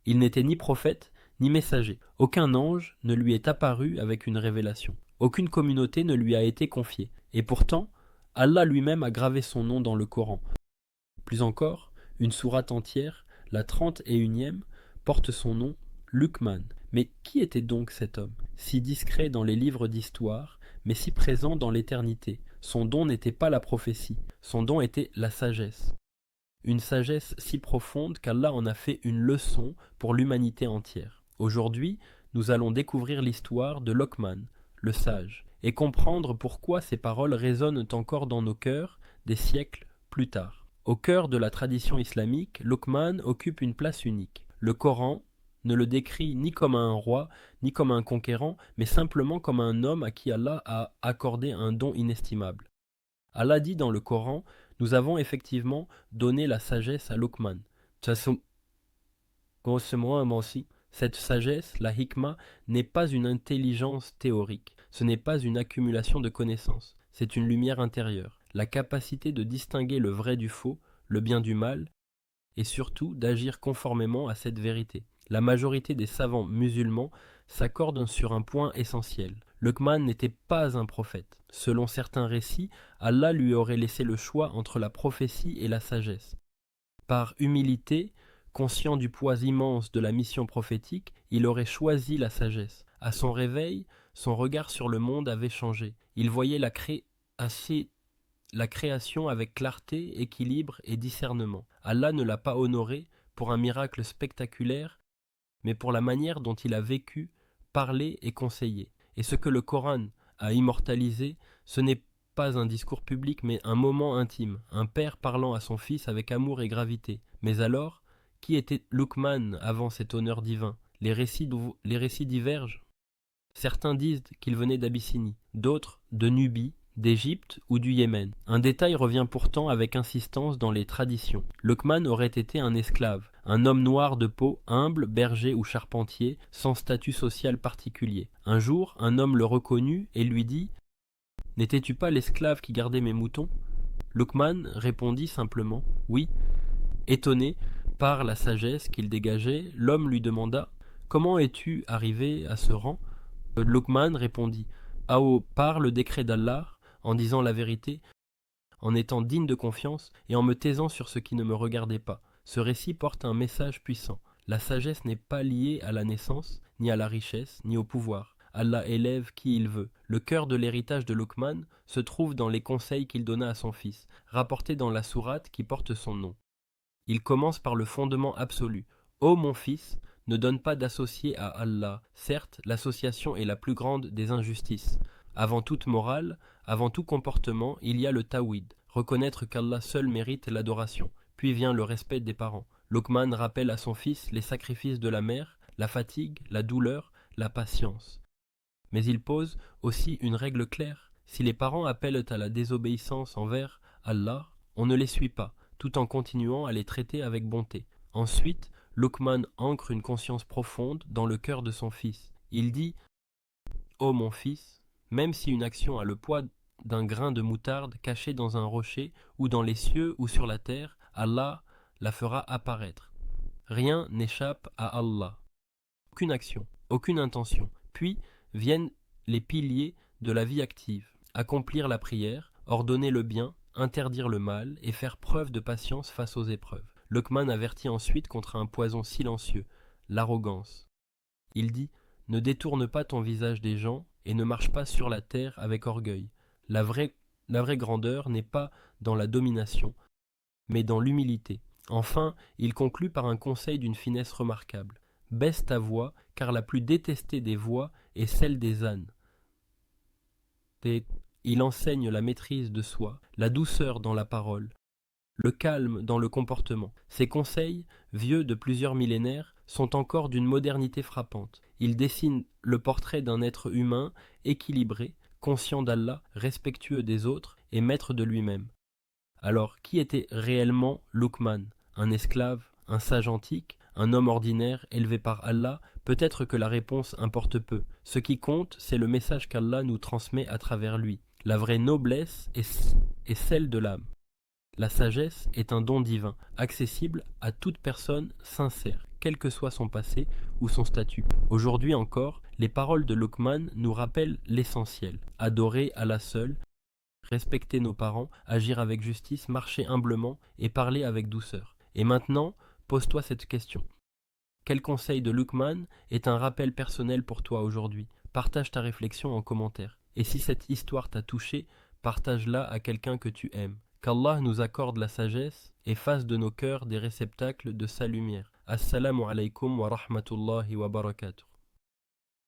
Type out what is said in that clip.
Il n'était ni prophète, ni messager. Aucun ange ne lui est apparu avec une révélation. Aucune communauté ne lui a été confiée. Et pourtant, Allah lui-même a gravé son nom dans le Coran. Plus encore, une sourate entière, la 31e, porte son nom, Luqman. Mais qui était donc cet homme, si discret dans les livres d'histoire, mais si présent dans l'éternité? Son don n'était pas la prophétie, son don était la sagesse. Une sagesse si profonde qu'Allah en a fait une leçon pour l'humanité entière. Aujourd'hui, nous allons découvrir l'histoire de Luqman, le sage, et comprendre pourquoi ces paroles résonnent encore dans nos cœurs des siècles plus tard. Au cœur de la tradition islamique, Luqman occupe une place unique. Le Coran ne le décrit ni comme un roi, ni comme un conquérant, mais simplement comme un homme à qui Allah a accordé un don inestimable. Allah dit dans le Coran, nous avons effectivement donné la sagesse à Luqman. Cette sagesse, la hikmah, n'est pas une intelligence théorique, ce n'est pas une accumulation de connaissances, c'est une lumière intérieure, la capacité de distinguer le vrai du faux, le bien du mal, et surtout d'agir conformément à cette vérité. La majorité des savants musulmans s'accordent sur un point essentiel. Luqman n'était pas un prophète. Selon certains récits, Allah lui aurait laissé le choix entre la prophétie et la sagesse. Par humilité, conscient du poids immense de la mission prophétique, il aurait choisi la sagesse. À son réveil, son regard sur le monde avait changé. Il voyait la création avec clarté, équilibre et discernement. Allah ne l'a pas honoré pour un miracle spectaculaire, mais pour la manière dont il a vécu, parlé et conseillé. Et ce que le Coran a immortalisé, ce n'est pas un discours public, mais un moment intime, un père parlant à son fils avec amour et gravité. Mais alors, qui était Luqman avant cet honneur divin? Les récits divergent. Certains disent qu'il venait d'Abyssinie, d'autres de Nubie, d'Égypte ou du Yémen. Un détail revient pourtant avec insistance dans les traditions. Luqman aurait été un esclave, un homme noir de peau, humble, berger ou charpentier, sans statut social particulier. Un jour, un homme le reconnut et lui dit « N'étais-tu pas l'esclave qui gardait mes moutons ?» Luqman répondit simplement « Oui ». Étonné par la sagesse qu'il dégageait, l'homme lui demanda « Comment es-tu arrivé à ce rang ?» Luqman répondit « par le décret d'Allah, en disant la vérité, en étant digne de confiance et en me taisant sur ce qui ne me regardait pas. » Ce récit porte un message puissant. La sagesse n'est pas liée à la naissance, ni à la richesse, ni au pouvoir. Allah élève qui il veut. Le cœur de l'héritage de Luqman se trouve dans les conseils qu'il donna à son fils, rapportés dans la sourate qui porte son nom. Il commence par le fondement absolu. Ô mon fils, ne donne pas d'associé à Allah. Certes, l'association est la plus grande des injustices. Avant toute morale, avant tout comportement, il y a le tawhid, reconnaître qu'Allah seul mérite l'adoration. Puis vient le respect des parents. Luqman rappelle à son fils les sacrifices de la mère, la fatigue, la douleur, la patience. Mais il pose aussi une règle claire. Si les parents appellent à la désobéissance envers Allah, on ne les suit pas, tout en continuant à les traiter avec bonté. Ensuite, Luqman ancre une conscience profonde dans le cœur de son fils. Il dit « Ô mon fils, même si une action a le poids d'un grain de moutarde caché dans un rocher, ou dans les cieux, ou sur la terre, Allah la fera apparaître. Rien n'échappe à Allah. Aucune action, aucune intention. Puis viennent les piliers de la vie active. Accomplir la prière, ordonner le bien, interdire le mal et faire preuve de patience face aux épreuves. Luqman avertit ensuite contre un poison silencieux, l'arrogance. Il dit « Ne détourne pas ton visage des gens et ne marche pas sur la terre avec orgueil. La vraie grandeur n'est pas dans la domination, mais dans l'humilité. » Enfin, il conclut par un conseil d'une finesse remarquable. « Baisse ta voix, car la plus détestée des voix est celle des ânes. » Il enseigne la maîtrise de soi, la douceur dans la parole, le calme dans le comportement. Ces conseils, vieux de plusieurs millénaires, sont encore d'une modernité frappante. Ils dessinent le portrait d'un être humain, équilibré, conscient d'Allah, respectueux des autres et maître de lui-même. Alors, qui était réellement Luqman? Un esclave, un sage antique, un homme ordinaire élevé par Allah? Peut-être que la réponse importe peu. Ce qui compte, c'est le message qu'Allah nous transmet à travers lui. La vraie noblesse est celle de l'âme. La sagesse est un don divin, accessible à toute personne sincère, quel que soit son passé ou son statut. Aujourd'hui encore, les paroles de Luqman nous rappellent l'essentiel. Adorer Allah seul, respecter nos parents, agir avec justice, marcher humblement et parler avec douceur. Et maintenant, pose-toi cette question. Quel conseil de Luqman est un rappel personnel pour toi aujourd'hui? Partage ta réflexion en commentaire. Et si cette histoire t'a touché, partage-la à quelqu'un que tu aimes. Qu'Allah nous accorde la sagesse et fasse de nos cœurs des réceptacles de sa lumière. Assalamu alaikum wa rahmatullahi wa barakatuh.